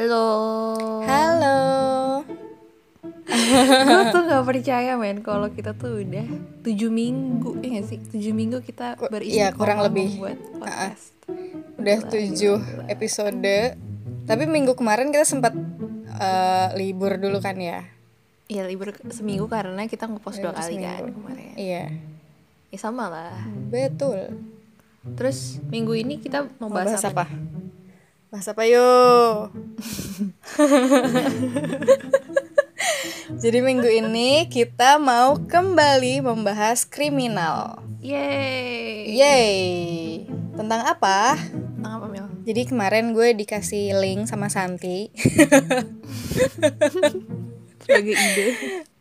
Halo. Halo. Gue tuh gak percaya men kalau kita tuh udah 7 minggu. Ya gak sih? 7 minggu kita Iya, kurang beristiqomah lebih. membuat podcast. Udah Gila. 7 episode. Tapi minggu kemarin kita sempat libur dulu kan ya. Ya libur seminggu karena kita ngepost 2 Libur kali seminggu. kan kemarin. Iya, Ya sama lah. betul. Terus minggu ini kita mau Mau bahas bahas apa? apa? Bahas apa yuk? Jadi minggu ini kita mau kembali membahas kriminal. Yeay. Yeay. Tentang apa? Tentang apa Mil? Jadi kemarin gue dikasih link sama Santi Sebagai ide.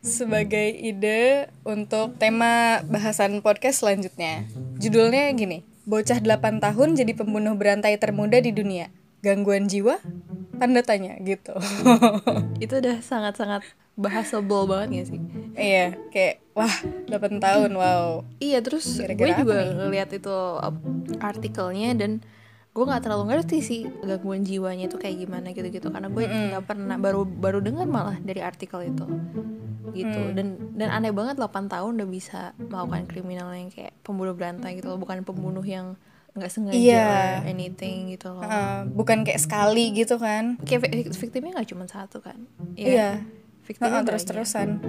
sebagai ide untuk tema bahasan podcast selanjutnya. Judulnya gini, bocah 8 tahun jadi pembunuh berantai termuda di dunia. Gangguan jiwa? Tanda tanya gitu. Itu udah sangat-sangat bahasable banget gak sih? Iya, kayak wah 8 tahun, wow. Iya, terus Kira-kira gue juga apa nih? ngeliat itu artikelnya dan gue nggak terlalu ngerti sih gangguan jiwanya itu kayak gimana gitu-gitu karena gue nggak pernah baru dengar malah dari artikel itu gitu. Dan aneh banget 8 tahun udah bisa melakukan kriminal yang kayak pembunuh berantai gitu loh, bukan pembunuh yang nggak sengaja Iya. or anything gitu loh. Bukan kayak sekali gitu kan. Kayak victimnya nggak cuma satu kan? Iya. Victimnya Terus-terusan.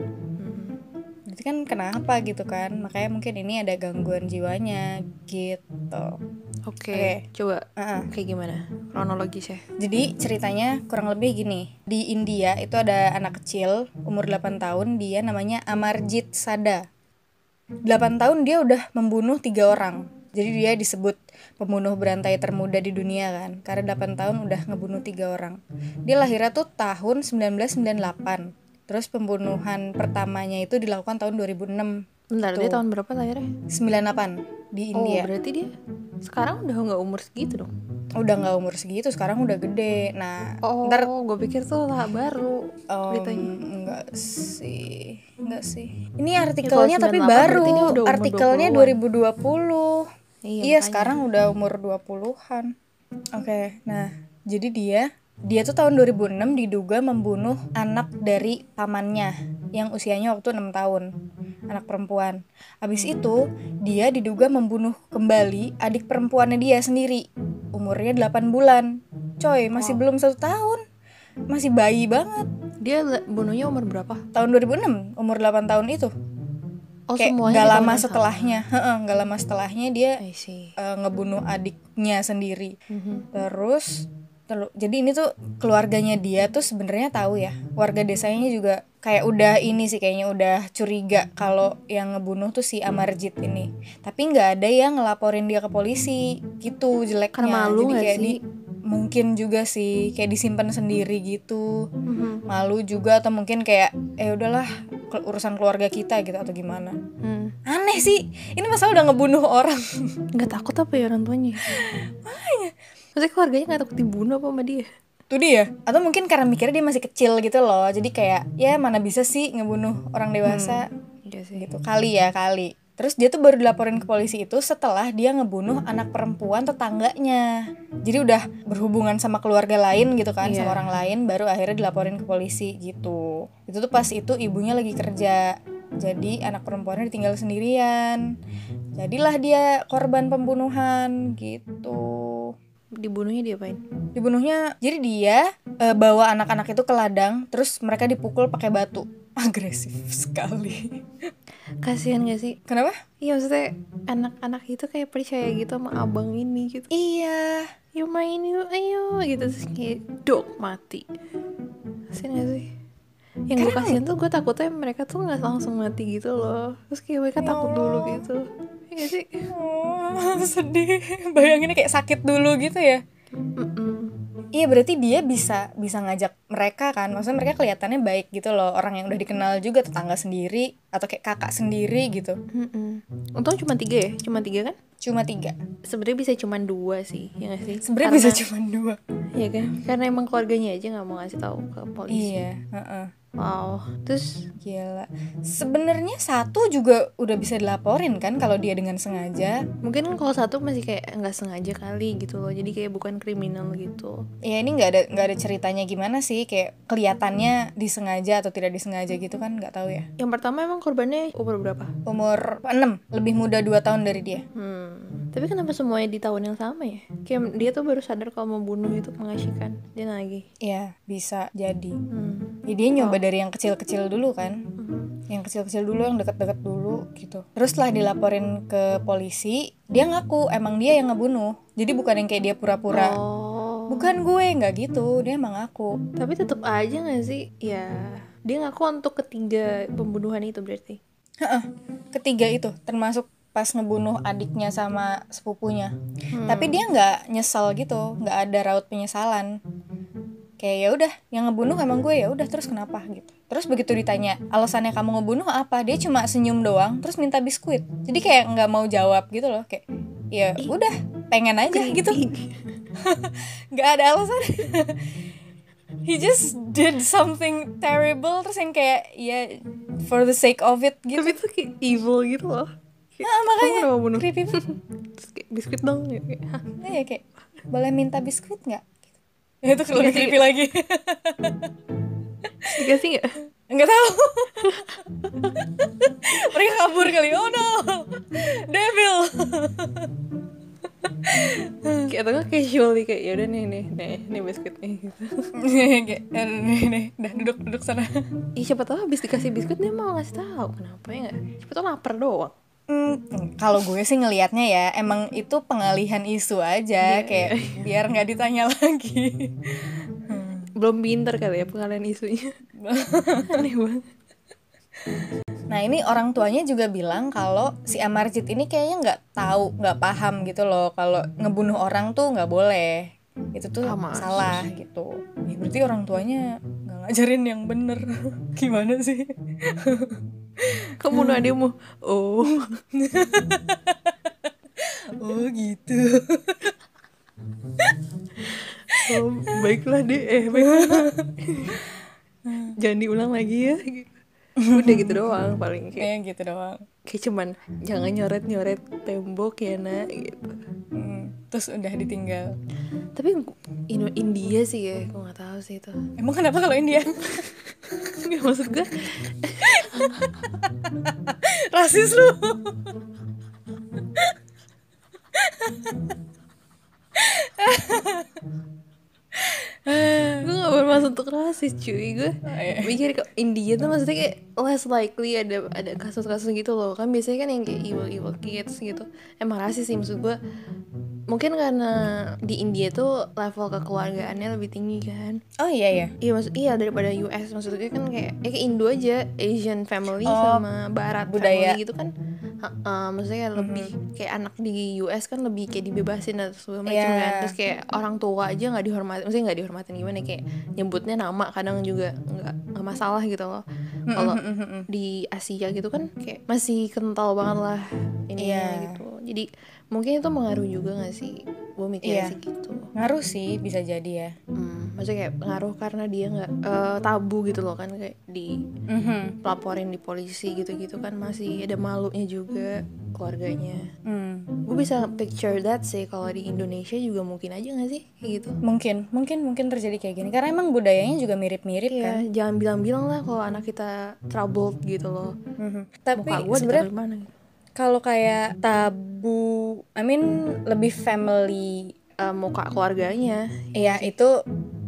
Berarti kan kenapa gitu kan? Makanya mungkin ini ada gangguan jiwanya gitu. Oke. Coba kayak gimana kronologisnya? Jadi ceritanya kurang lebih gini. Di India itu ada anak kecil umur 8 tahun, dia namanya Amarjit Sada. 8 tahun dia udah membunuh 3 orang. Jadi dia disebut pembunuh berantai termuda di dunia kan, karena 8 tahun udah ngebunuh 3 orang. Dia lahirnya tuh tahun 1998. Terus pembunuhan pertamanya itu dilakukan tahun 2006. Bentar, dia tahun berapa lahirnya? 98 di India. Oh, berarti dia sekarang udah nggak umur segitu dong? Udah nggak umur segitu, sekarang udah gede. Nah, ntar gue pikir tuh lah baru beritanya. Enggak sih. Ini artikelnya kalau tapi 98 berarti dia baru. udah umur Artikelnya 20-an. 2020. Iya, makanya. Sekarang udah umur 20-an. Oke, nah, jadi dia tuh tahun 2006 diduga membunuh anak dari pamannya yang usianya waktu 6 tahun, anak perempuan. Habis itu dia diduga membunuh kembali adik perempuannya dia sendiri, umurnya 8 bulan. Coy, masih belum 1 tahun, masih bayi banget. Dia bunuhnya umur berapa? Tahun 2006, umur 8 tahun itu. Oh, Kayak semuanya gak di tahun lama yang sama. setelahnya, gak lama setelahnya dia I see. ngebunuh adiknya sendiri. Terus jadi ini tuh keluarganya dia tuh sebenarnya tahu ya, warga desanya juga kayak udah ini sih, kayaknya udah curiga kalau yang ngebunuh tuh si Amarjit ini, tapi nggak ada yang ngelaporin dia ke polisi gitu, jeleknya. Karena malu jadi nggak kayak sih? mungkin juga sih kayak disimpan sendiri gitu. Malu juga, atau mungkin kayak udahlah urusan keluarga kita gitu, atau gimana. Aneh sih, ini masa udah ngebunuh orang. Nggak takut apa ya orang tuanya? Maksudnya keluarganya nggak takut dibunuh apa sama dia? Tuh dia, atau mungkin karena mikirnya dia masih kecil gitu loh, jadi kayak ya mana bisa sih ngebunuh orang dewasa. Iya sih. Gitu kali. Terus dia tuh baru dilaporin ke polisi itu setelah dia ngebunuh anak perempuan tetangganya. Jadi udah berhubungan sama keluarga lain gitu kan, sama orang lain, baru akhirnya dilaporin ke polisi gitu. Itu tuh pas itu ibunya lagi kerja, jadi anak perempuannya ditinggal sendirian. Jadilah dia korban pembunuhan gitu. Dibunuhnya diapain? Dibunuhnya, jadi dia bawa anak-anak itu ke ladang, terus mereka dipukul pakai batu. Agresif sekali. Kasihan gak sih? Kenapa? Iya, maksudnya anak-anak itu kayak percaya gitu sama abang ini gitu. Iya. Yuk main yuk, ayo gitu, terus kayak dok mati. Kasihan gak sih? Yang gue kasihan tuh gue takutnya mereka tuh gak langsung mati gitu loh. Terus kayak mereka takut dulu gitu. Iya gak sih? Sedih. Bayanginnya kayak sakit dulu gitu ya. Iya, berarti dia bisa ngajak mereka kan. Maksudnya mereka kelihatannya baik gitu loh, orang yang udah dikenal juga, tetangga sendiri atau kayak kakak sendiri gitu. Untung cuma 3 ya? Cuma 3 kan? Cuma 3. Sebenarnya bisa cuma 2 sih, ya gak sih? Sebenarnya bisa cuma 2. Iya kan? Karena emang keluarganya aja gak mau ngasih tahu ke polisi. Iya, Wow. Terus Gila. Sebenarnya satu juga udah bisa dilaporin kan kalau dia dengan sengaja. mungkin kan kalau satu masih kayak nggak sengaja kali gitu loh, jadi kayak bukan kriminal gitu. Ya ini nggak ada ceritanya gimana sih, kayak kelihatannya disengaja atau tidak disengaja gitu kan, nggak tahu ya. Yang pertama emang korbannya umur berapa? Umur 6, lebih muda 2 tahun dari dia. Tapi kenapa semuanya di tahun yang sama ya? Kayak dia tuh baru sadar kalau membunuh itu mengasyikan, dia nagih. Ya bisa jadi. Ya, dia nyoba dari yang kecil-kecil dulu kan. Yang kecil-kecil dulu, yang deket-deket dulu gitu. Terus setelah dilaporin ke polisi, dia ngaku emang dia yang ngebunuh. Jadi bukan yang kayak dia pura-pura bukan gue, nggak gitu, dia emang ngaku. Tapi tetap aja nggak sih? Ya, dia ngaku untuk ketiga pembunuhan itu berarti. Ketiga itu termasuk pas ngebunuh adiknya sama sepupunya. Tapi dia nggak nyesel gitu, nggak ada raut penyesalan. Kayak ya udah, yang ngebunuh emang gue, ya udah, terus kenapa gitu. Terus begitu ditanya alasannya kamu ngebunuh apa, dia cuma senyum doang terus minta biskuit. Jadi kayak nggak mau jawab gitu loh, kayak ya udah pengen aja gitu. Nggak ada alasan. He just did something terrible, terus yang kayak ya for the sake of it gitu. Tapi itu kayak evil gitu loh. Makanya kamu bunuh creepy banget. Terus kayak biskuit dong ya, kayak, hah? Ya kayak boleh minta biskuit nggak? Itu lebih creepy lagi. Dikasih nggak? Nggak tahu. Mereka kabur kali. Oh no, devil. Kayak atau nggak casually kayak yaudah nih biskuit nih gitu. Kayak nih, dah duduk sana. Ih, siapa tahu habis dikasih biskuit dia mau ngasih tahu kenapa ya nggak? Siapa tahu lapar doang. Kalau gue sih ngelihatnya ya emang itu pengalihan isu aja, kayak biar nggak ditanya lagi. Belum pinter kali ya pengalihan isunya. Aneh banget. Nah ini orang tuanya juga bilang kalau si Amarjit ini kayaknya nggak paham gitu loh, kalau ngebunuh orang tuh nggak boleh, itu tuh salah gitu. Ya, berarti orang tuanya nggak ngajarin yang bener. Gimana sih? Kamu bunuh adikmu? Oh. Oh gitu. Oh, baiklah deh, baiklah. Jangan diulang lagi ya. Udah gitu doang paling kayak gitu doang. Kayak cuman jangan nyoret tembok ya nak gitu. Terus udah ditinggal. Tapi India sih ya, gue nggak tahu sih itu. Emang kenapa kalau India? Nggak, maksud gue rasis lu. Gue gak bermaksud untuk rasis cuy. Gue mikir ke India tuh maksudnya kayak less likely ada kasus-kasus gitu loh. Kan biasanya kan yang kayak evil kids gitu emang rasis sih, maksud gue. Mungkin karena di India tuh level kekeluargaannya lebih tinggi kan. Oh iya. Iya daripada US. Maksud gue kan kayak kayak Indo aja, Asian family sama Barat budaya family gitu kan. Maksudnya kayak lebih kayak anak di US kan lebih kayak dibebasin atau segala macam kan. Terus kayak orang tua aja nggak dihormatin, maksudnya nggak dihormatin gimana, kayak nyebutnya nama kadang juga nggak masalah gitu loh. Kalau di Asia gitu kan kayak masih kental banget lah ininya gitu. Jadi mungkin itu mengaruh juga gak sih? Gue mikirnya sih gitu. Ngaruh sih, bisa jadi ya. Maksudnya kayak pengaruh karena dia gak tabu gitu loh kan, kayak di laporin di polisi gitu-gitu kan masih ada malunya juga keluarganya. Gue bisa picture that sih kalau di Indonesia juga mungkin aja gak sih kayak gitu. Mungkin terjadi kayak gini karena emang budayanya juga mirip-mirip kan. Jangan bilang-bilang lah kalau anak kita troubled gitu loh. Tapi sebenarnya kalau kayak tabu, lebih family, muka keluarganya. Iya,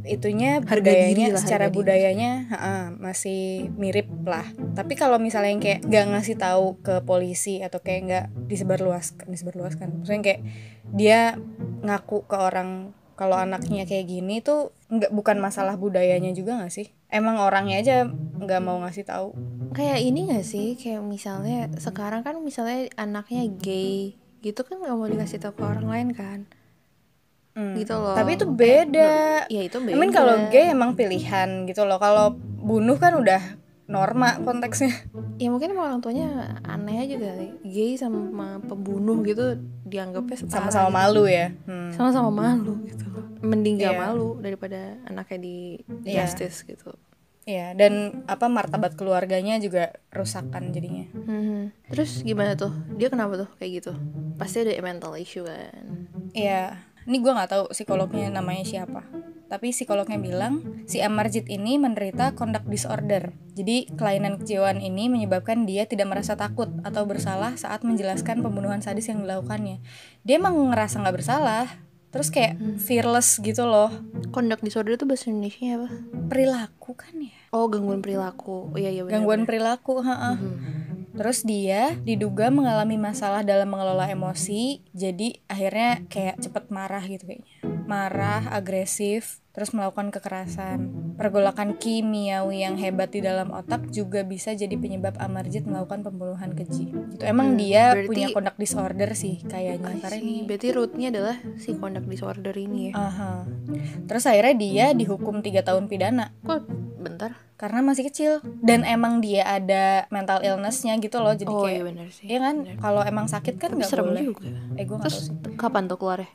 itunya budayanya, secara budayanya masih mirip lah. Tapi kalau misalnya yang kayak nggak ngasih tahu ke polisi atau kayak nggak disebarluaskan, maksudnya kayak dia ngaku ke orang kalau anaknya kayak gini tuh bukan masalah budayanya juga nggak sih? Emang orangnya aja nggak mau ngasih tahu. Kayak ini gak sih, kayak misalnya sekarang kan misalnya anaknya gay gitu kan gak mau dikasih tahu ke orang lain kan. Gitu loh. Tapi itu beda. Ya itu beda. Kalau gay emang pilihan gitu loh. Kalau bunuh kan udah norma konteksnya. Ya mungkin orang tuanya aneh aja kali. Gay sama pembunuh gitu dianggapnya setara. Sama-sama malu ya. Sama-sama malu gitu. Mending gak malu daripada anaknya di justice gitu. Ya, dan martabat keluarganya juga rusakan jadinya. Terus gimana tuh? Dia kenapa tuh kayak gitu? Pasti ada mental issue kan? Ya, ini gue nggak tahu psikolognya namanya siapa. Tapi psikolognya bilang si Amarjit ini menderita conduct disorder. Jadi kelainan kejiwaan ini menyebabkan dia tidak merasa takut atau bersalah saat menjelaskan pembunuhan sadis yang dilakukannya. Dia emang ngerasa nggak bersalah, terus kayak fearless gitu loh. Conduct disorder itu bahasa Indonesia apa? Perilaku kan ya? Oh, gangguan perilaku. Oh iya benar. Gangguan perilaku, Terus dia diduga mengalami masalah dalam mengelola emosi, jadi akhirnya kayak cepet marah gitu kayaknya. Marah, agresif, terus melakukan kekerasan. Pergolakan kimiawi yang hebat di dalam otak juga bisa jadi penyebab Amarjit melakukan pembunuhan keji. Gitu. Emang dia punya conduct disorder sih kayaknya. Karena ini berarti rootnya adalah si conduct disorder ini ya. Terus akhirnya dia dihukum 3 tahun pidana. Kok bentar? Karena masih kecil dan emang dia ada mental illness-nya gitu loh, jadi kayak iya benar sih. Iya kan, kalau emang sakit kan nggak boleh. Juga. Gue nggak tahu sih. Kapan tuh keluarnya?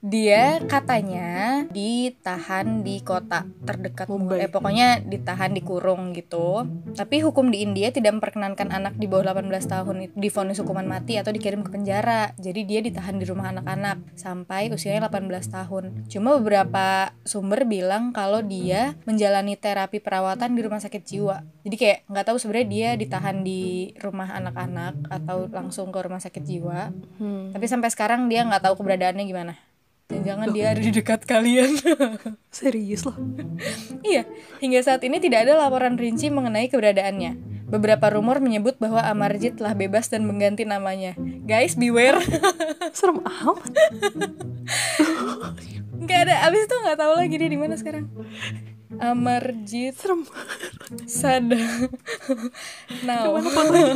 Dia katanya ditahan di kota terdekat pokoknya ditahan, dikurung gitu. Tapi hukum di India tidak memperkenankan anak di bawah 18 tahun divonis hukuman mati atau dikirim ke penjara. Jadi dia ditahan di rumah anak-anak sampai usianya 18 tahun. Cuma beberapa sumber bilang kalau dia menjalani terapi perawatan di rumah sakit jiwa. Jadi kayak nggak tahu sebenarnya dia ditahan di rumah anak-anak atau langsung ke rumah sakit jiwa. Tapi sampai sekarang dia nggak tahu keberadaannya gimana. Jangan dia ada di dekat kalian. Serius loh? Iya, hingga saat ini tidak ada laporan rinci mengenai keberadaannya. Beberapa rumor menyebut bahwa Amarjit telah bebas dan mengganti namanya. Guys, beware. Serem amat. Nggak ada, abis itu nggak tahu lagi dia di mana sekarang. Amarjit serem Sada. Now. Mana fotonya?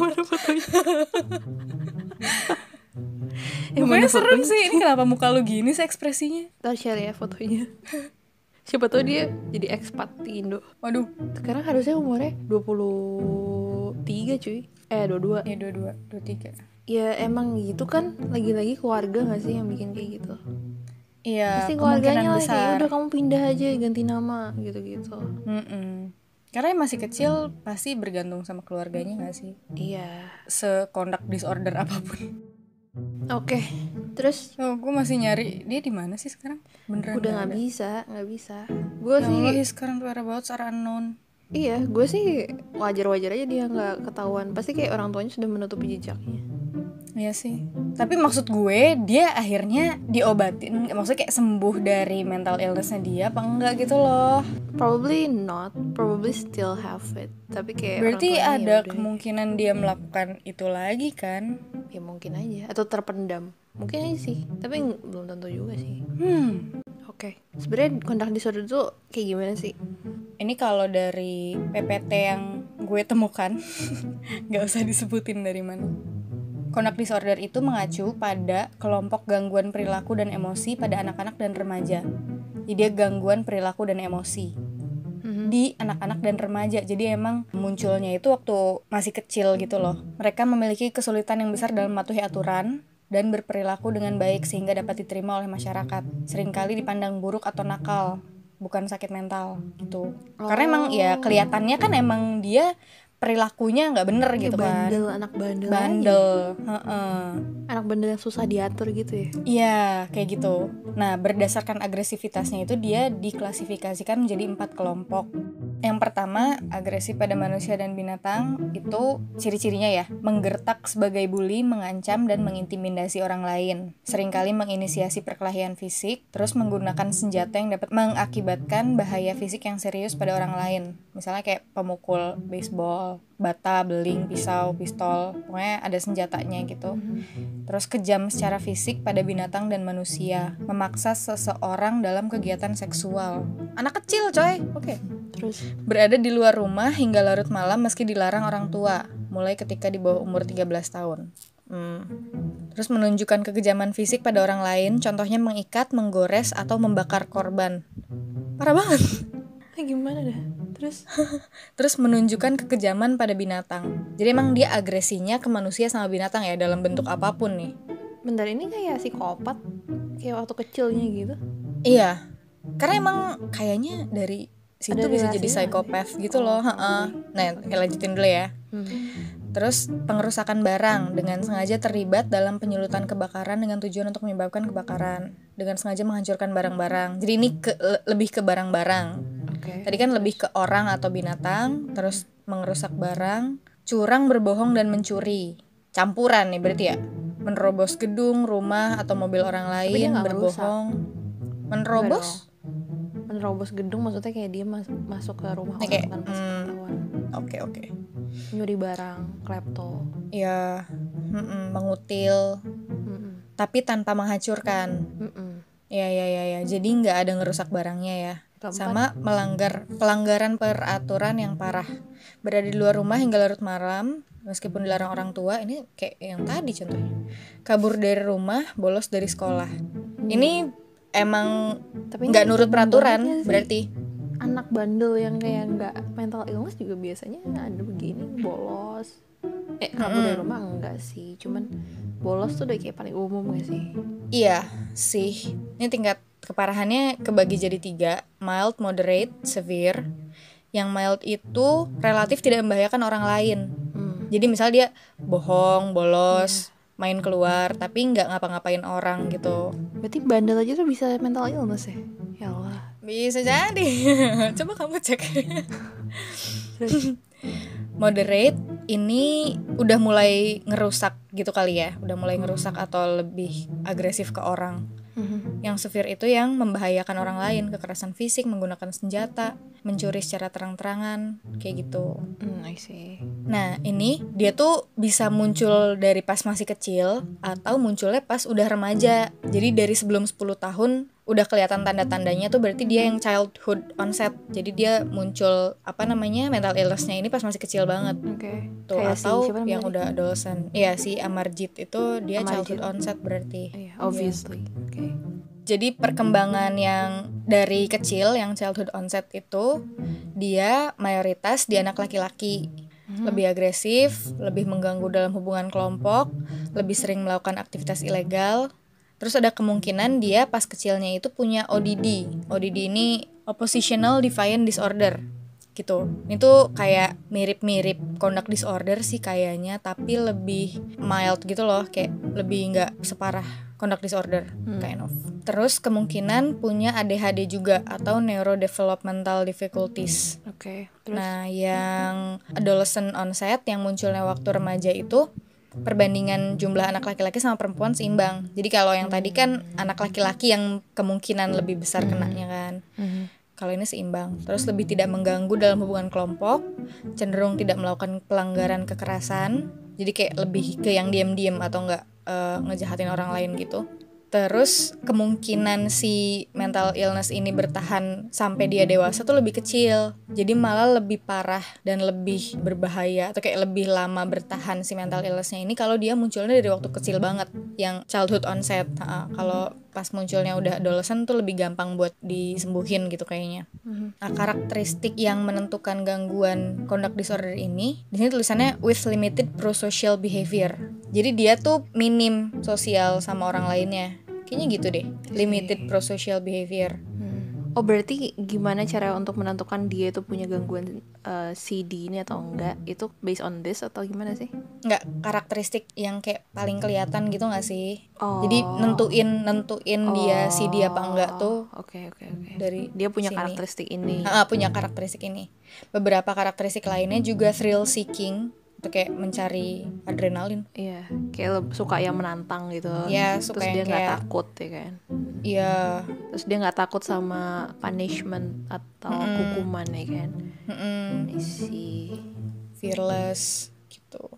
Pokoknya serem sih. Ini kenapa muka lu gini sih ekspresinya? Ntar share ya fotonya. Siapa tahu dia jadi expat di Indo. Waduh. Sekarang harusnya umurnya 23 cuy. 22. Ya 22, 23. Ya emang gitu kan. Lagi-lagi keluarga gak sih yang bikin kayak gitu? Iya, pasti keluarganya lah kayak udah kamu pindah aja ganti nama gitu-gitu. Karena yang masih kecil pasti bergantung sama keluarganya gak sih? Iya. Se-conduct disorder apapun. Oke, terus gue masih nyari dia di mana sih sekarang? Beneran udah nggak bisa. Gue sih sekarang whereabouts are unknown. Iya, gue sih wajar-wajar aja dia nggak ketahuan. Pasti kayak orang tuanya sudah menutupi jejaknya. Iya sih. Tapi maksud gue dia akhirnya diobatin, maksudnya kayak sembuh dari mental illness-nya dia apa enggak gitu loh. Probably not, probably still have it. Tapi kayak berarti ada kemungkinan dia melakukan itu lagi kan? Ya mungkin aja, atau terpendam. Mungkin aja sih, tapi belum tentu juga sih. Oke. Sebenarnya conduct disorder itu kayak gimana sih? Ini kalau dari PPT yang gue temukan, nggak usah disebutin dari mana. Conduct disorder itu mengacu pada kelompok gangguan perilaku dan emosi pada anak-anak dan remaja. Jadi dia gangguan perilaku dan emosi di anak-anak dan remaja. Jadi emang munculnya itu waktu masih kecil gitu loh. Mereka memiliki kesulitan yang besar dalam mematuhi aturan dan berperilaku dengan baik sehingga dapat diterima oleh masyarakat. Seringkali dipandang buruk atau nakal, bukan sakit mental gitu. Karena emang ya kelihatannya kan emang dia perilakunya nggak bener gitu bandel, kan. Anak bandel. Anak bandel yang susah diatur gitu ya. Iya, kayak gitu. Nah, berdasarkan agresivitasnya itu dia diklasifikasikan menjadi 4 kelompok. Yang pertama, agresif pada manusia dan binatang. Itu ciri-cirinya ya, menggertak sebagai bully, mengancam dan mengintimidasi orang lain. Seringkali menginisiasi perkelahian fisik, terus menggunakan senjata yang dapat mengakibatkan bahaya fisik yang serius pada orang lain. Misalnya kayak pemukul baseball, bata, beling, pisau, pistol, pokoknya ada senjatanya gitu. Terus kejam secara fisik pada binatang dan manusia, memaksa seseorang dalam kegiatan seksual. Anak kecil coy, oke. Terus berada di luar rumah hingga larut malam meski dilarang orang tua, mulai ketika di bawah umur 13 tahun. Terus menunjukkan kekejaman fisik pada orang lain, contohnya mengikat, menggores, atau membakar korban. Parah banget. Gimana dah? Terus menunjukkan kekejaman pada binatang. Jadi emang dia agresinya ke manusia sama binatang ya, dalam bentuk apapun nih. Bentar, ini kayak psikopat, kayak waktu kecilnya gitu. Iya. Karena emang kayaknya dari situ Ada bisa jadi relasinya psikopat gitu loh. Nah, lanjutin dulu ya. Terus pengerusakan barang dengan sengaja terlibat dalam penyulutan kebakaran dengan tujuan untuk menyebabkan kebakaran, dengan sengaja menghancurkan barang-barang. Jadi ini lebih ke barang-barang. Tadi kan lebih ke orang atau binatang, terus mengerusak barang, curang, berbohong, dan mencuri. Campuran nih berarti ya. Menerobos gedung, rumah, atau mobil orang lain, berbohong. Menerobos? Menerobos gedung maksudnya kayak dia masuk ke rumah orang tanpa sepengetahuan. Oke. Nyuri barang, klepto. Ya, mengutil, tapi tanpa menghancurkan. Ya. Jadi nggak ada ngerusak barangnya ya. Sama pelanggaran peraturan yang parah. Berada di luar rumah hingga larut malam, meskipun dilarang orang tua. Ini kayak yang tadi contohnya. Kabur dari rumah, bolos dari sekolah. Ini emang nggak nurut peraturan berarti. Anak bandel yang kayak nggak mental illness juga biasanya ada begini, bolos. Kabur dari rumah enggak sih, cuman bolos tuh udah kayak paling umum gak sih? Iya sih. Ini tingkat keparahannya kebagi jadi 3, mild, moderate, severe. Yang mild itu relatif tidak membahayakan orang lain. Jadi misal dia bohong, bolos, main keluar, tapi nggak ngapa-ngapain orang gitu. Berarti bandel aja tuh bisa mental illness ya? Ya Allah. Bisa jadi. Coba kamu cek. Moderate ini udah mulai ngerusak gitu kali ya. Udah mulai ngerusak atau lebih agresif ke orang. Yang severe itu yang membahayakan orang lain, kekerasan fisik, menggunakan senjata, mencuri secara terang-terangan, kayak gitu. I see. Nah, ini dia tuh bisa muncul dari pas masih kecil atau munculnya pas udah remaja. Jadi dari sebelum 10 tahun udah kelihatan tanda-tandanya tuh berarti dia yang childhood onset. Jadi dia muncul mental illness-nya ini pas masih kecil banget. Tuh kayak atau yang udah adolescent. Iya, si Amarjit itu dia childhood onset berarti. Obviously. Jadi perkembangan yang dari kecil yang childhood onset itu dia mayoritas di anak laki-laki. Lebih agresif, lebih mengganggu dalam hubungan kelompok, lebih sering melakukan aktivitas ilegal. Terus ada kemungkinan dia pas kecilnya itu punya ODD. ODD ini Oppositional Defiant Disorder gitu. Itu kayak mirip-mirip conduct disorder sih kayaknya, tapi lebih mild gitu loh, kayak lebih nggak separah conduct disorder kind of. Terus kemungkinan punya ADHD juga atau neurodevelopmental difficulties. Terus? Nah, yang adolescent onset yang munculnya waktu remaja itu perbandingan jumlah anak laki-laki sama perempuan seimbang. Jadi kalau yang tadi kan anak laki-laki yang kemungkinan lebih besar kenanya kan. Kalau ini seimbang. Terus lebih tidak mengganggu dalam hubungan kelompok, cenderung tidak melakukan pelanggaran kekerasan. Jadi kayak lebih ke yang diam-diam atau enggak ngejahatin orang lain gitu. Terus kemungkinan si mental illness ini bertahan sampai dia dewasa tuh lebih kecil. Jadi malah lebih parah dan lebih berbahaya atau kayak lebih lama bertahan si mental illness-nya ini kalau dia munculnya dari waktu kecil banget, yang childhood onset. Kalau pas munculnya udah adolescent tuh lebih gampang buat disembuhin gitu kayaknya. Nah, karakteristik yang menentukan gangguan conduct disorder ini, di sini tulisannya with limited prosocial behavior. Jadi dia tuh minim sosial sama orang lainnya. Kayaknya gitu deh, limited prosocial behavior. Oh, berarti gimana cara untuk menentukan dia itu punya gangguan CD ini atau enggak? Itu based on this atau gimana sih? Enggak, karakteristik yang kayak paling kelihatan gitu enggak sih? Oh. Jadi nentuin dia CD apa enggak tuh. Oke. Dari dia punya sini. Karakteristik ini. Punya karakteristik ini. Beberapa karakteristik lainnya juga thrill seeking, itu kayak mencari adrenalin. Iya, kayak suka yang menantang gitu. Iya, suka terus yang dia nggak kayak takut ya kan. Iya. Terus dia nggak takut sama punishment atau hukuman ya kan. I see. Fearless gitu.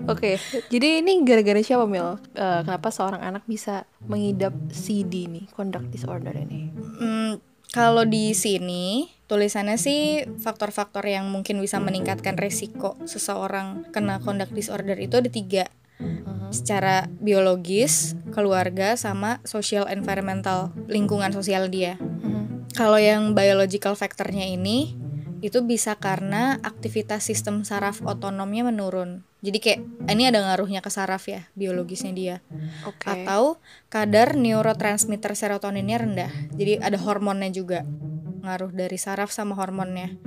Oke, jadi ini gara-gara siapa Mil? Kenapa seorang anak bisa mengidap CD nih, conduct disorder ini? Kalau di sini tulisannya sih faktor-faktor yang mungkin bisa meningkatkan risiko seseorang kena conduct disorder itu ada 3. Secara biologis, keluarga, sama social environmental, lingkungan sosial dia. Kalau yang biological factornya ini itu bisa karena aktivitas sistem saraf otonomnya menurun. Jadi kayak ini ada ngaruhnya ke saraf ya, biologisnya dia. Oke. Atau kadar neurotransmitter serotoninnya rendah. Jadi ada hormonnya juga, ngaruh dari saraf sama hormonnya.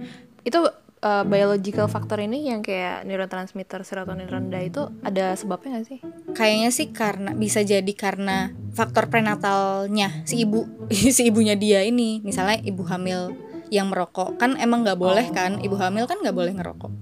Itu biological factor ini yang kayak neurotransmitter serotonin rendah itu ada sebabnya gak sih? Kayaknya sih karena bisa jadi karena faktor prenatalnya si ibu si ibunya dia ini. Misalnya ibu hamil yang merokok, kan emang nggak boleh kan, ibu hamil kan nggak boleh ngerokok.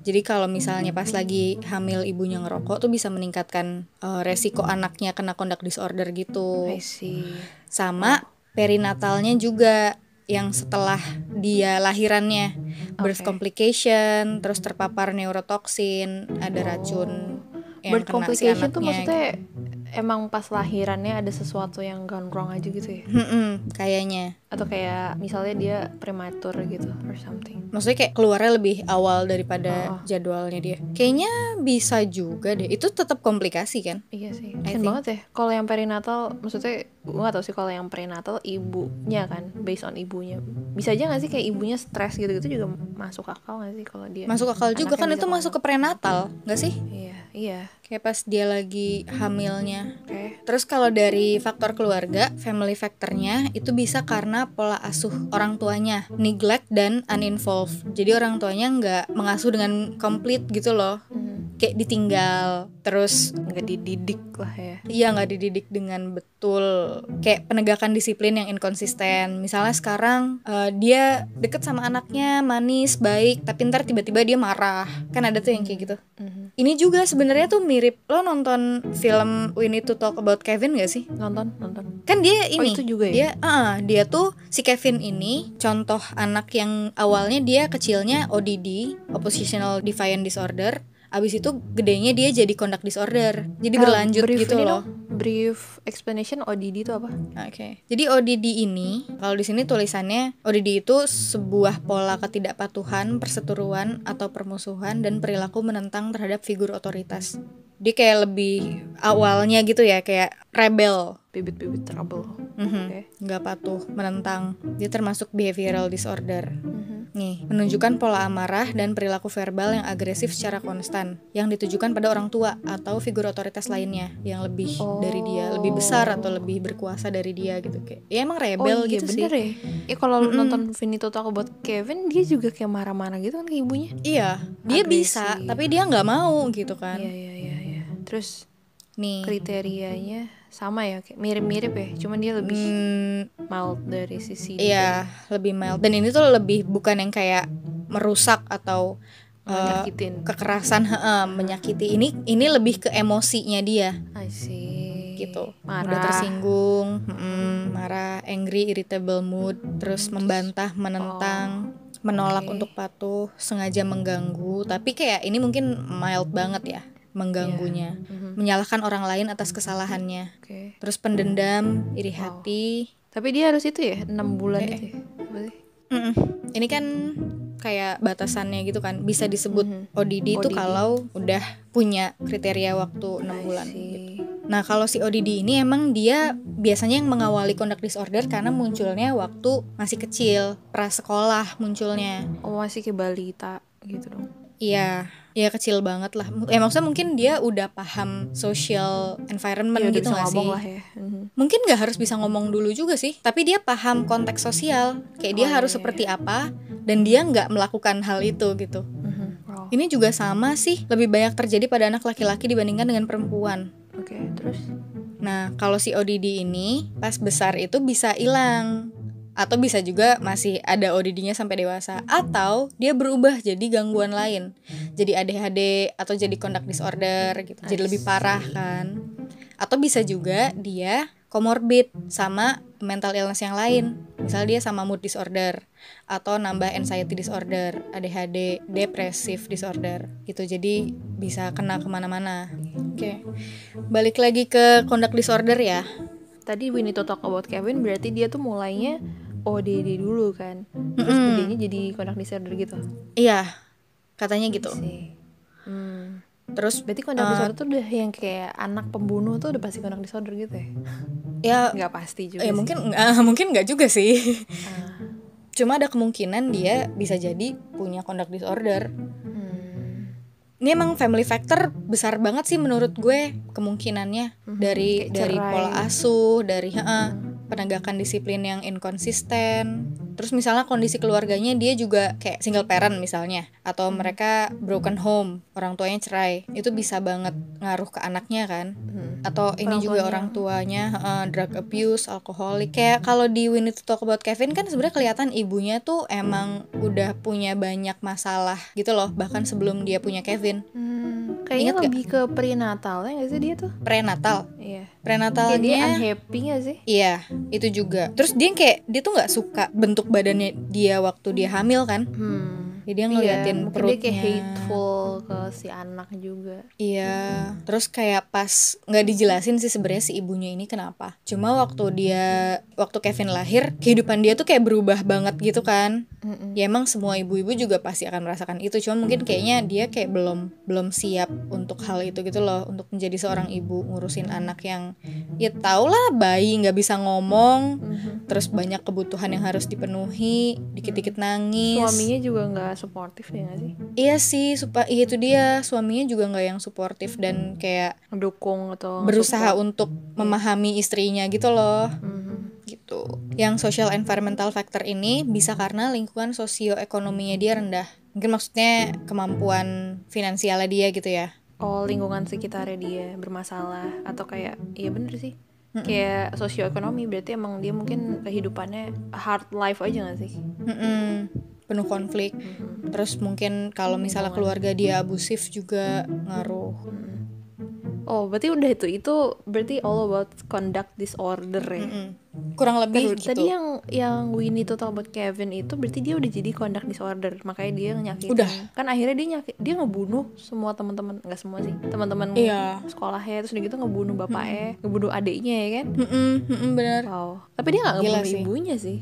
Jadi kalau misalnya pas lagi hamil ibunya ngerokok tuh bisa meningkatkan resiko anaknya kena conduct disorder gitu. I see. Sama perinatalnya juga, yang setelah dia lahirannya, birth complication, terus terpapar neurotoksin, ada racun yang Birth kena si complication tuh anaknya. maksudnya emang pas lahirannya ada sesuatu yang gone wrong aja gitu ya? Kayaknya. Atau kayak misalnya dia prematur gitu or something. Maksudnya kayak keluarnya lebih awal daripada jadwalnya dia. Kayaknya bisa juga deh. Itu tetap komplikasi kan? Iya sih. Kasian banget ya. Kalau yang perinatal, maksudnya gue gak tau sih kalau yang prenatal ibunya kan, based on ibunya. Bisa aja gak sih kayak ibunya stres gitu-gitu juga masuk akal gak sih kalau dia? Masuk akal juga kan, itu masuk ke prenatal, gak sih? Iya. Kayak pas dia lagi hamilnya. Oke. Terus kalau dari faktor keluarga, family factornya itu bisa karena pola asuh orang tuanya, neglect dan uninvolved. Jadi orang tuanya nggak mengasuh dengan komplit gitu loh. Kayak ditinggal, terus nggak dididik lah ya. Iya, nggak dididik dengan betul. Kayak penegakan disiplin yang inkonsisten. Misalnya sekarang dia deket sama anaknya, manis, baik, tapi ntar tiba-tiba dia marah. Kan ada tuh yang kayak gitu. Ini juga sebenarnya tuh mirip. Lo nonton film We Need to Talk About Kevin gak sih? Nonton. Kan dia ini. Itu juga ya? Dia tuh si Kevin ini contoh anak yang awalnya dia kecilnya ODD, Oppositional Defiant Disorder. Abis itu gedenya dia jadi conduct disorder. Jadi berlanjut gitu loh. Brief explanation ODD itu apa? Oke. Jadi ODD ini, kalau di sini tulisannya ODD itu sebuah pola ketidakpatuhan, perseteruan atau permusuhan dan perilaku menentang terhadap figur otoritas. Dia kayak lebih awalnya gitu ya, kayak rebel. Bibit-bibit trouble. Nggak patuh, menentang. Dia termasuk behavioral disorder. Nih, menunjukkan pola amarah dan perilaku verbal yang agresif secara konstan, yang ditujukan pada orang tua atau figur otoritas lainnya yang lebih dari dia, lebih besar atau lebih berkuasa dari dia gitu. Kayak ya emang rebel gitu bener sih. Ya kalau lu nonton We Need to Talk About Kevin, dia juga kayak marah-marah gitu kan ke ibunya. Iya, dia Agresi. bisa, tapi dia nggak mau gitu kan. Iya. Terus nih kriterianya sama ya, kayak mirip-mirip ya, cuman dia lebih mild dari sisi iya, lebih mild. Dan ini tuh lebih bukan yang kayak merusak atau menyakitin, kekerasan, menyakiti. Ini lebih ke emosinya dia. I see. Gitu. Marah. Udah tersinggung, marah, angry, irritable mood, terus membantah, menentang, menolak untuk patuh, sengaja mengganggu. Tapi kayak ini mungkin mild banget ya, mengganggunya, menyalahkan orang lain atas kesalahannya. Terus pendendam, iri hati. Tapi dia harus itu ya 6 bulan itu ya? Ini kan kayak batasannya gitu kan, bisa disebut ODD itu kalau udah punya kriteria waktu 6 bulan gitu. Nah kalau si ODD ini emang dia biasanya yang mengawali conduct disorder karena munculnya waktu masih kecil, prasekolah munculnya. Masih kayak balita gitu dong. Iya, ya kecil banget lah. Maksudnya mungkin dia udah paham social environment ya, gitu gak sih? Lah ya. Mungkin gak harus bisa ngomong dulu juga sih, tapi dia paham konteks sosial. Kayak dia harus seperti apa, dan dia gak melakukan hal itu gitu. Ini juga sama sih, lebih banyak terjadi pada anak laki-laki dibandingkan dengan perempuan. Oke, terus? Nah, kalau si ODD ini pas besar itu bisa hilang. Atau bisa juga masih ada ODD-nya sampai dewasa. Atau dia berubah jadi gangguan lain. Jadi ADHD atau jadi conduct disorder gitu. Jadi lebih parah kan. Atau bisa juga dia comorbid sama mental illness yang lain. Misal dia sama mood disorder atau nambah anxiety disorder, ADHD, depressive disorder gitu. Jadi bisa kena kemana-mana. Oke. Balik lagi ke conduct disorder ya. Tadi We Need to Talk About Kevin berarti dia tuh mulainya ODD dulu kan, terus gedenya jadi conduct disorder gitu. Iya, katanya gitu. Terus berarti conduct disorder tuh udah yang kayak anak pembunuh tuh udah pasti conduct disorder gitu ya? Ya nggak pasti juga. Ya mungkin nggak juga sih. Cuma ada kemungkinan dia bisa jadi punya conduct disorder. Ini emang family factor besar banget sih menurut gue kemungkinannya dari cerai. pola asuh, dari penegakan disiplin yang inkonsisten. Terus misalnya kondisi keluarganya dia juga kayak single parent misalnya, atau mereka broken home, orang tuanya cerai, itu bisa banget ngaruh ke anaknya kan. Atau ini juga orang tuanya drug abuse, alkoholik. Kayak kalau di We Need to Talk About Kevin kan sebenarnya kelihatan ibunya tuh emang udah punya banyak masalah gitu loh, bahkan sebelum dia punya Kevin. Kayaknya Ingat lebih ke prenatalnya gak sih dia tuh? Prenatal. Iya. Prenatalnya Kayak dia unhappy gak sih? Iya, itu juga. Terus dia tuh nggak suka bentuk badannya dia waktu dia hamil kan. Jadi dia ngeliatin mungkin perutnya. dia kayak hateful ke si anak juga. Iya. Terus kayak pas nggak dijelasin sih sebenarnya si ibunya ini kenapa. Cuma waktu Kevin lahir, kehidupan dia tuh kayak berubah banget gitu kan. Ya emang semua ibu-ibu juga pasti akan merasakan itu. Cuma mungkin kayaknya dia kayak belum siap untuk hal itu gitu loh, untuk menjadi seorang ibu ngurusin anak yang ya tau lah, bayi nggak bisa ngomong, terus banyak kebutuhan yang harus dipenuhi, dikit-dikit nangis. Suaminya juga nggak suportif ya nggak sih? Iya sih, iya itu dia, suaminya juga nggak yang suportif dan kayak Mendukung atau berusaha support. untuk memahami istrinya gitu loh. Gitu. Yang social environmental factor ini bisa karena lingkungan sosioekonominya dia rendah. Mungkin maksudnya kemampuan finansialnya dia gitu ya. Oh, lingkungan sekitarnya dia bermasalah atau kayak iya bener sih. Kayak sosioekonomi berarti emang dia mungkin kehidupannya hard life aja gak sih? Penuh konflik. Terus mungkin kalau misalnya keluarga dia abusif juga ngaruh. Oh, berarti udah itu berarti all about conduct disorder ya. Kurang lebih gitu. Tadi yang We Need to Talk About Kevin itu berarti dia udah jadi conduct disorder, makanya dia nyakitin. Udah. Kan akhirnya dia ngebunuh semua teman-teman, enggak semua sih, teman-teman sekolahnya, terus udah gitu ngebunuh bapaknya, ngebunuh adiknya ya kan? Bener. Wow. Tapi dia nggak ngebunuh ibunya sih.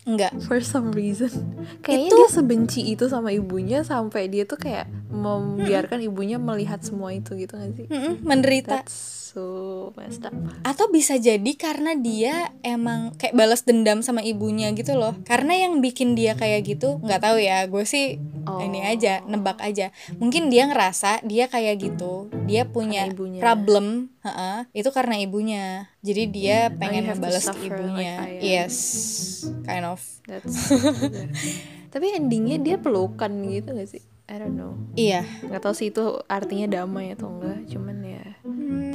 Enggak. For some reason. Kayaknya dia sebenci itu sama ibunya sampai dia tuh kayak membiarkan ibunya melihat semua itu gitu gak sih? Menderita. That's so messed up. Atau bisa jadi karena dia emang kayak balas dendam sama ibunya gitu loh. Karena yang bikin dia kayak gitu, nggak tahu ya, gue sih ini aja, nebak aja. Mungkin dia ngerasa dia kayak gitu, dia punya problem, itu karena ibunya. Jadi dia pengen ngebalas ibunya. Like yes, kind of. Tapi endingnya dia pelukan gitu gak sih? I don't know. Iya. Nggak tahu sih itu artinya damai atau enggak. Cuman ya.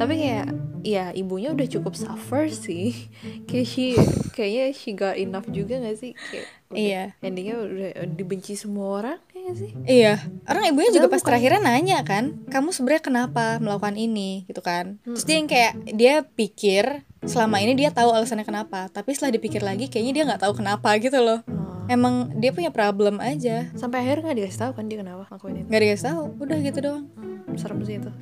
Tapi kayak, ya ibunya udah cukup suffer sih. Kayaknya she got enough juga gak sih? Kayak, iya. Endingnya udah dibenci semua orang ya gak sih? Iya. Orang ibunya juga pas terakhirnya nanya kan, kamu sebenarnya kenapa melakukan ini gitu kan? Terus dia yang kayak dia pikir selama ini dia tahu alasannya kenapa, tapi setelah dipikir lagi kayaknya dia nggak tahu kenapa gitu loh. Emang dia punya problem aja. Sampai akhir nggak dikasih tahu kan dia kenapa ngelakuin itu? Nggak dikasih tahu, udah gitu doang. Serem sih itu.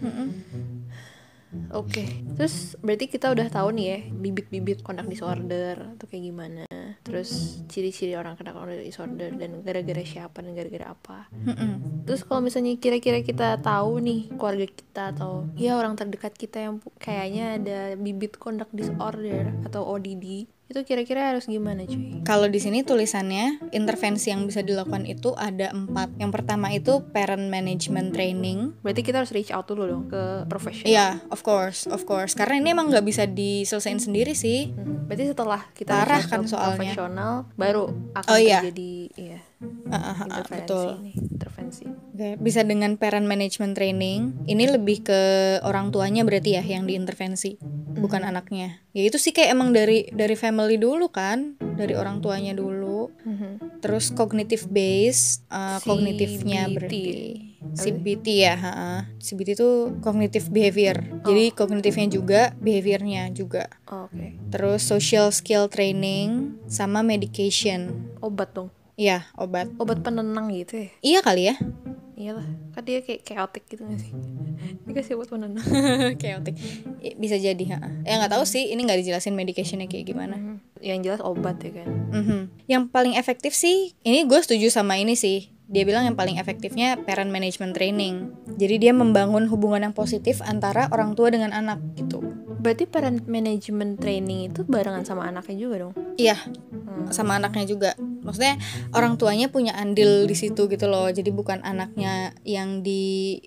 Oke. Terus berarti kita udah tahu nih ya bibit-bibit conduct disorder atau kayak gimana. Terus ciri-ciri orang kena conduct disorder dan gara-gara siapa dan gara-gara apa. Terus kalau misalnya kira-kira kita tahu nih keluarga kita atau ya orang terdekat kita yang kayaknya ada bibit conduct disorder atau ODD, itu kira-kira harus gimana cuy? Kalau di sini tulisannya intervensi yang bisa dilakukan itu ada 4. Yang pertama itu parent management training. Berarti kita harus reach out dulu dong ke profesional. Iya, of course. Karena ini emang nggak bisa diselesain sendiri sih. Berarti setelah kita parah reach out kan ke soalnya. Profesional baru akan terjadi intervensi. Betul. Intervensi. Bisa dengan parent management training. Ini lebih ke orang tuanya berarti ya yang diintervensi, bukan anaknya. Ya itu sih kayak emang dari family dulu kan, dari orang tuanya dulu. Terus cognitive based, kognitifnya berarti CBT ya, CBT itu cognitive behavior. Jadi kognitifnya juga, behaviornya juga. Oke. Terus social skill training sama medication. Obat dong. Iya, obat. Obat penenang gitu ya? Iya kali ya. Iyalah, kan dia kayak chaotic gitu gak sih? Dikasih obat penenang. Chaotic. Bisa jadi, ya nggak tahu sih, ini nggak dijelasin medicationnya kayak gimana. Yang jelas obat ya kan. Yang paling efektif sih, ini gue setuju sama ini sih. Dia bilang yang paling efektifnya parent management training. Jadi dia membangun hubungan yang positif antara orang tua dengan anak gitu. Berarti parent management training itu barengan sama anaknya juga dong? Iya, sama anaknya juga. Maksudnya orang tuanya punya andil di situ gitu loh. Jadi bukan anaknya yang di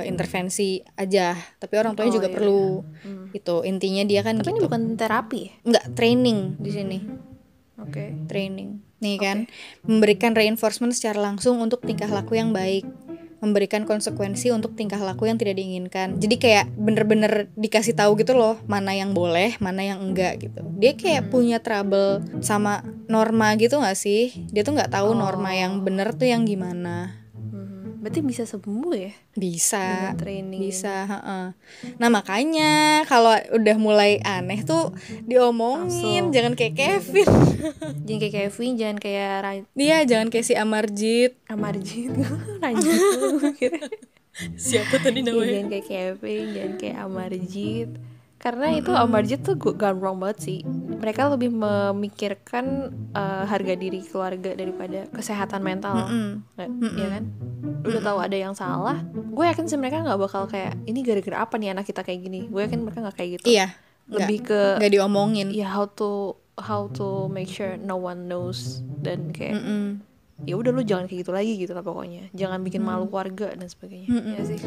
intervensi aja, tapi orang tuanya juga perlu. Itu intinya dia kan Tapi gitu. ini bukan terapi ya? Enggak, training di sini. Oke. Training. Nih kan, memberikan reinforcement secara langsung untuk tingkah laku yang baik, memberikan konsekuensi untuk tingkah laku yang tidak diinginkan. Jadi kayak bener-bener dikasih tahu gitu loh, mana yang boleh, mana yang enggak gitu. Dia kayak punya trouble sama norma gitu nggak sih? Dia tuh nggak tahu norma yang bener tuh yang gimana. Berarti bisa sembuh ya? Bisa, Dengan training. bisa. Nah makanya kalau udah mulai aneh tuh diomongin, jangan kayak Kevin. Jangan kayak Kevin, jangan kayak Dia jangan kayak si Amarjit. Amarjit. Ranjit gue kira. Siapa tadi Ya, namanya? jangan kayak Kevin, jangan kayak Amarjit. Karena itu Amarjit tuh gamblang banget sih. Mereka lebih memikirkan harga diri keluarga daripada kesehatan mental. Ya kan? Udah tahu ada yang salah, gue yakin sih mereka nggak bakal kayak ini gara-gara apa nih anak kita kayak gini. Gue yakin mereka nggak kayak gitu. Iya. Lebih ke nggak diomongin. ya how to make sure no one knows, dan kayak ya udah lu jangan kayak gitu lagi gitu lah pokoknya, jangan bikin malu keluarga dan sebagainya. Ya sih,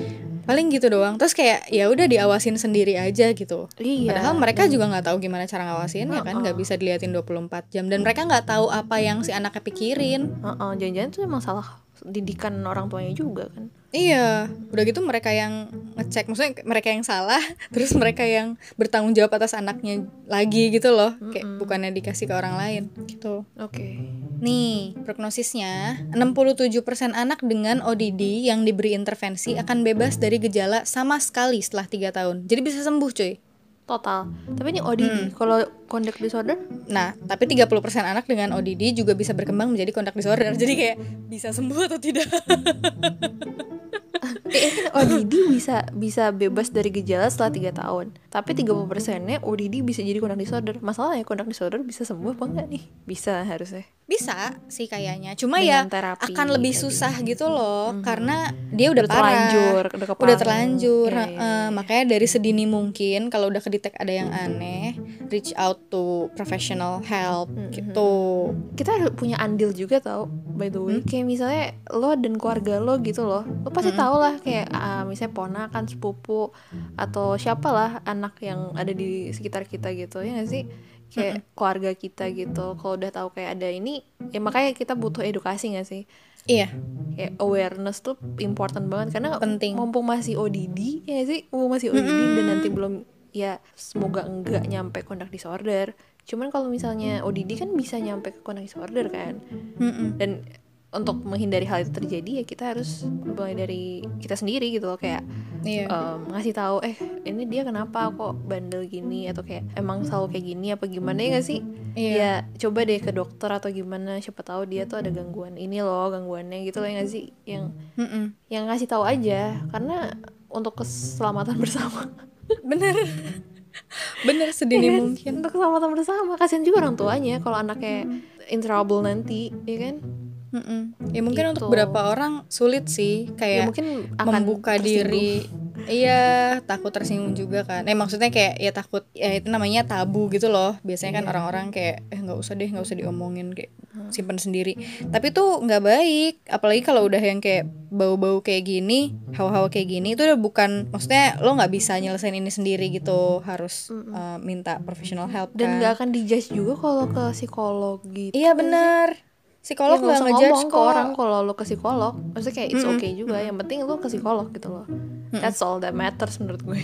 Paling gitu doang. Terus kayak ya udah diawasin sendiri aja gitu. iya. Padahal mereka juga nggak tahu gimana cara ngawasinnya kan, nggak bisa diliatin 24 jam dan mereka nggak tahu apa yang si anaknya pikirin. Jangan-jangan tuh emang salah didikan orang tuanya juga kan. Iya, udah gitu mereka yang ngecek, maksudnya mereka yang salah, terus mereka yang bertanggung jawab atas anaknya lagi gitu loh, kayak bukannya dikasih ke orang lain gitu. Oke. Nih, prognosisnya 67% anak dengan ODD yang diberi intervensi akan bebas dari gejala sama sekali setelah 3 tahun. Jadi bisa sembuh cuy. Total. Tapi ini ODD. Kalau conduct disorder? Nah, tapi 30% anak dengan ODD juga bisa berkembang menjadi conduct disorder. Jadi kayak bisa sembuh atau tidak? ODD bisa bebas dari gejala setelah 3 tahun. Tapi 30%-nya ODD bisa jadi conduct disorder. Masalahnya conduct disorder bisa sembuh apa enggak nih? Bisa harusnya. Bisa sih kayaknya. Cuma Dengan ya terapi, akan lebih susah gitu loh, karena dia udah terlanjur, parah. udah Udah keparah. terlanjur. Iya. Makanya dari sedini mungkin kalau udah kedetek ada yang aneh, reach out to professional help gitu. Kita harus punya andil juga tau, by the way. Kayak misalnya lo dan keluarga lo gitu loh, lo pasti tau lah kayak misalnya ponakan, sepupu, atau siapalah anak yang ada di sekitar kita gitu, ya gak sih? Kayak keluarga kita gitu. Kalau udah tahu kayak ada ini, ya makanya kita butuh edukasi gak sih? Iya. Kayak awareness tuh important banget, karena Penting. mumpung masih ODD, ya gak sih? Mumpung masih ODD dan nanti belum, ya semoga enggak nyampe conduct disorder. Cuman kalau misalnya ODD kan bisa nyampe ke conduct disorder kan. Dan untuk menghindari hal itu terjadi ya kita harus mulai dari kita sendiri gitu loh, kayak ngasih tahu ini dia kenapa kok bandel gini, atau kayak emang selalu kayak gini apa gimana, ya gak sih? Ya coba deh ke dokter atau gimana, siapa tahu dia tuh ada gangguan ini loh, gangguannya gitu loh, ya gak sih? Yang ngasih tahu aja, karena untuk keselamatan bersama. Bener sedini mungkin. Untuk keselamatan bersama, kasihan juga orang tuanya kalau anaknya in trouble nanti, ya kan? Ya mungkin Gitu. untuk beberapa orang sulit sih, kayak Ya mungkin akan membuka tersinggung. diri. Iya, takut tersinggung juga kan. Maksudnya kayak ya takut, ya itu namanya tabu gitu loh. Biasanya kan orang-orang kayak nggak usah diomongin, kayak simpan sendiri. Tapi tuh nggak baik, apalagi kalau udah yang kayak bau-bau kayak gini, hawa-hawa kayak gini, itu udah bukan, maksudnya lo nggak bisa nyelesain ini sendiri gitu, harus minta professional help Dan kan. nggak akan dijudge juga kalau ke psikolog gitu. Iya benar. Psikolog Ya, nggak nggak usah ngejudge ngomong ke kok. orang kalau lo ke psikolog. Maksudnya kayak it's okay juga. Yang penting lo ke psikolog gitu loh. That's all that matters menurut gue.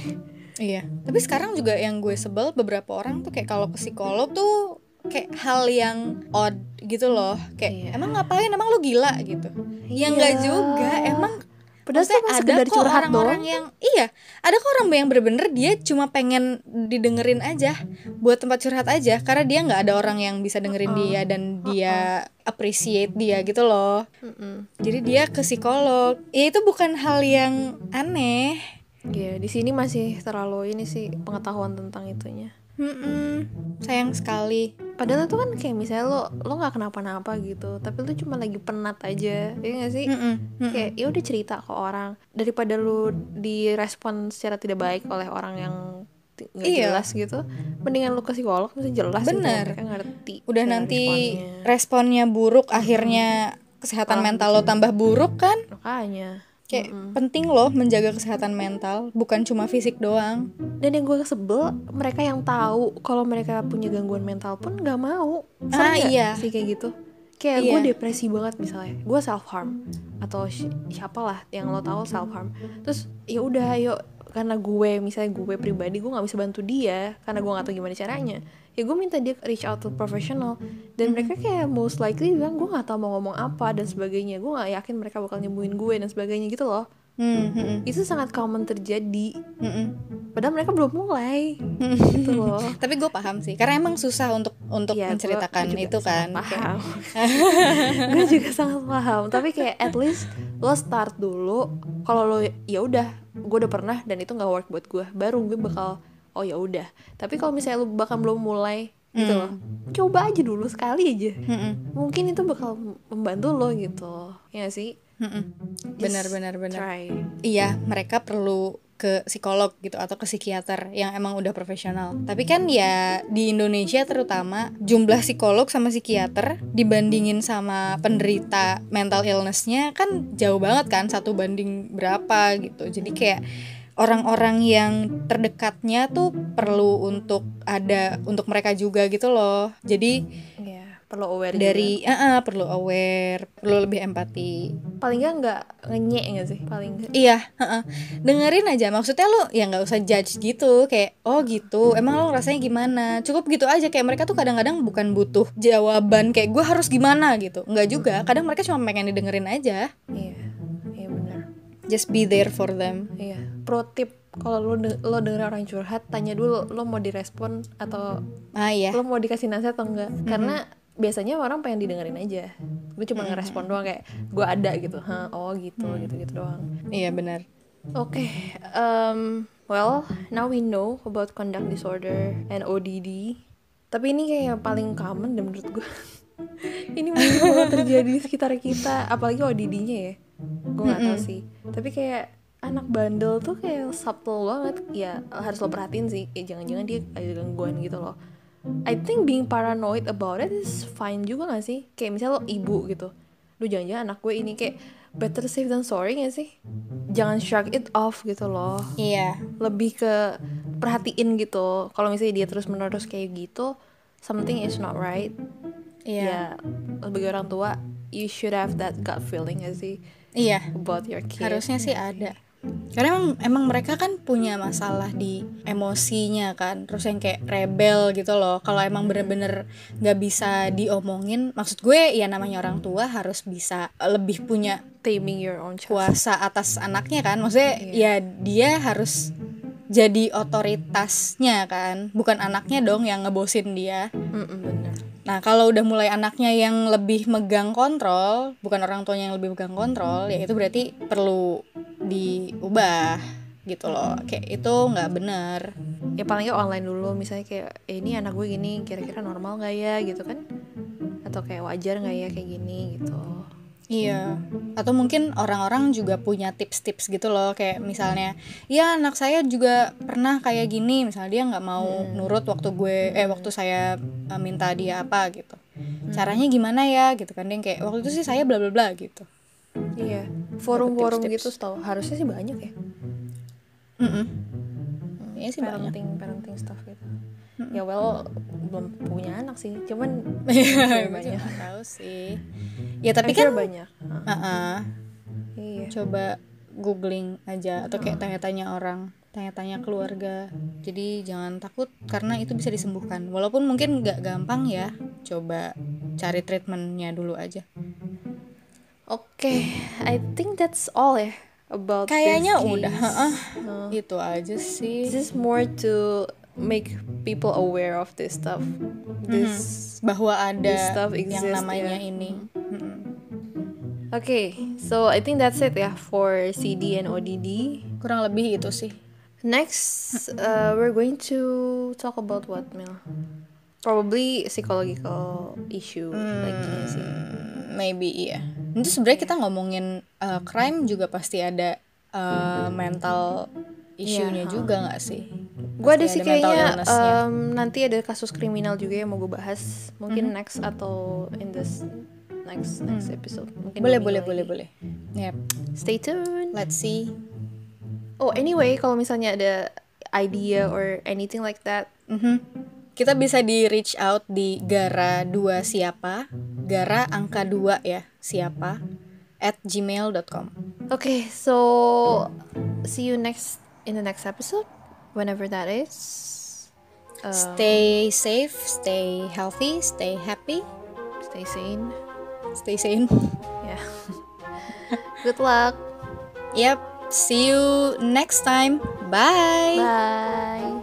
Iya. Tapi sekarang juga yang gue sebel, beberapa orang tuh kayak kalau ke psikolog tuh kayak hal yang odd gitu loh. Kayak emang ngapain? Emang lo gila gitu. Ya nggak juga. Emang Padahal tuh maksudnya sekedar ada kok curhat orang-orang doang. yang ada kok orang yang bener-bener dia cuma pengen didengerin aja, buat tempat curhat aja, karena dia nggak ada orang yang bisa dengerin dia dan dia appreciate dia gitu loh. Jadi dia ke psikolog. Ya itu bukan hal yang aneh. Ya di sini masih terlalu ini sih pengetahuan tentang itunya. Sayang sekali. Padahal itu kan kayak misalnya lo nggak kenapa-napa gitu, tapi lo cuma lagi penat aja, ya nggak sih? Kayak ya udah cerita ke orang, daripada lo direspon secara tidak baik oleh orang yang nggak jelas gitu, mendingan lu ke psikolog masih jelas gitu, Bener. mereka ngerti Udah cara nanti responnya. responnya buruk, akhirnya kesehatan Malah mental lo tambah buruk kan. Makanya Kayak penting loh menjaga kesehatan mental, bukan cuma fisik doang. dan yang gue sebel, mereka yang tahu kalau mereka punya gangguan mental pun nggak mau. Sering nggak Iya. sih kayak gitu? Kayak Iya. gue depresi banget misalnya, gue self harm atau siapalah yang lo tahu self harm, terus ya udah ayo, karena gue misalnya gue pribadi gue nggak bisa bantu dia karena gue nggak tahu gimana caranya, ya gue minta dia reach out to professional, dan mereka kayak most likely bilang gue nggak tahu mau ngomong apa dan sebagainya, gue nggak yakin mereka bakal nyembuhin gue dan sebagainya gitu loh. Itu sangat common terjadi, padahal mereka belum mulai gitu loh. Tapi gue paham sih, karena emang susah untuk Ya, menceritakan gue itu kan. paham. Gue juga sangat paham. Tapi kayak at least lo start dulu. Kalau lo ya udah, gue udah pernah dan itu nggak work buat gue, baru gue bakal oh ya udah. Tapi kalau misalnya lo bahkan belum mulai gitu loh, coba aja dulu sekali aja. Mungkin itu bakal membantu lo gitu, ya gak sih? Benar. Try. Iya, mereka perlu ke psikolog gitu atau ke psikiater yang emang udah profesional. Tapi kan ya di Indonesia terutama jumlah psikolog sama psikiater dibandingin sama penderita mental illness-nya kan jauh banget kan, 1 banding berapa gitu. Jadi kayak orang-orang yang terdekatnya tuh perlu untuk ada untuk mereka juga gitu loh. Jadi Ya, perlu aware dari juga. perlu aware, perlu lebih empati. Paling nggak ngenyek nggak sih, paling nggak. Iya, dengerin aja. Maksudnya lu ya nggak usah judge gitu, kayak oh gitu, emang lo rasanya gimana? Cukup gitu aja. Kayak mereka tuh kadang-kadang bukan butuh jawaban kayak gue harus gimana gitu. Nggak juga. Kadang mereka cuma pengen didengerin aja. Iya, iya benar. Just be there for them. Iya, pro tip, kalau lo denger orang curhat, tanya dulu lo mau direspon atau Iya. lo mau dikasih nasihat atau enggak. Karena biasanya orang pengen didengerin aja. Gue cuma ngerespon doang kayak gue ada gitu. Oh gitu, gitu doang. Iya benar. Oke, well, now we know about conduct disorder and ODD. Tapi ini kayak yang paling common dan menurut gue ini mungkin bakal terjadi di sekitar kita, apalagi ODD-nya ya. Gue nggak tahu sih. Tapi kayak anak bandel tuh kayak subtle banget. Ya harus lo perhatiin sih. Kayak jangan-jangan dia ada gangguan gitu loh. I think being paranoid about it is fine juga gak sih? Kayak misalnya lo ibu gitu, duh jangan-jangan anak gue ini, kayak better safe than sorry gak sih? Jangan shrug it off gitu loh. Iya. Lebih ke perhatiin gitu. Kalau misalnya dia terus-menerus kayak gitu, something is not right. Iya. Ya sebagai orang tua, you should have that gut feeling gak sih? Iya. About your kid. Harusnya sih ada. Karena emang mereka kan punya masalah di emosinya kan, terus yang kayak rebel gitu loh. Kalau emang bener-bener gak bisa diomongin, maksud gue ya namanya orang tua harus bisa lebih punya Taming your own child. kuasa atas anaknya kan. Maksudnya ya dia harus jadi otoritasnya kan, bukan anaknya dong yang ngebosin dia. Bener. Nah kalau udah mulai anaknya yang lebih megang kontrol, bukan orang tuanya yang lebih megang kontrol, ya itu berarti perlu diubah gitu loh. Kayak itu nggak benar. Ya paling nggak online dulu, misalnya kayak ini anak gue gini, kira-kira normal nggak ya gitu kan, atau kayak wajar nggak ya kayak gini gitu. Iya. Atau mungkin orang-orang juga punya tips-tips gitu loh, kayak misalnya ya anak saya juga pernah kayak gini, misalnya dia nggak mau nurut waktu saya minta dia apa gitu, caranya gimana ya gitu kan, dia kayak waktu itu sih saya bla bla bla gitu. Iya, forum-forum tips-tips. gitu setahu harusnya sih banyak ya. Iya sih banyak. Parenting stuff gitu. Ya well, belum punya anak sih, cuman Banyak. banyak. Nggak tahu sih. Ya tapi I'm sure kan banyak. Iya. coba googling aja atau kayak tanya-tanya orang, tanya-tanya keluarga. Jadi jangan takut karena itu bisa disembuhkan. Walaupun mungkin nggak gampang ya. Coba cari treatmentnya dulu aja. Oke, I think that's all ya about Kayaknya this udah. case. Itu aja sih. This is more to make people aware of this stuff. This Bahwa ada this stuff yang exists, namanya ya. ini. Okay, so I think that's it ya for CD and ODD. Kurang lebih itu sih. Next, we're going to talk about what, Mel? Probably psychological issue lagi sih. Maybe iya. Itu sebenarnya kita ngomongin crime juga pasti ada mental issue-nya juga nggak sih? Gue ada Pasti sih ada mental kayaknya illness-nya. nanti ada kasus kriminal juga yang mau gue bahas. Mungkin next atau in this next episode. Mungkin Boleh, 2 minggu boleh, lagi. boleh. Yep. Stay tuned. Let's see. Oh anyway, kalau misalnya ada idea or anything like that, Kita bisa di reach out di gara2 siapa, gara angka 2 ya, siapa, @gmail.com. okay, so see you in the next episode, whenever that is. Stay safe, stay healthy, stay happy, Stay sane. stay sane. Yeah. Good luck. Yep, see you next time. Bye. Bye.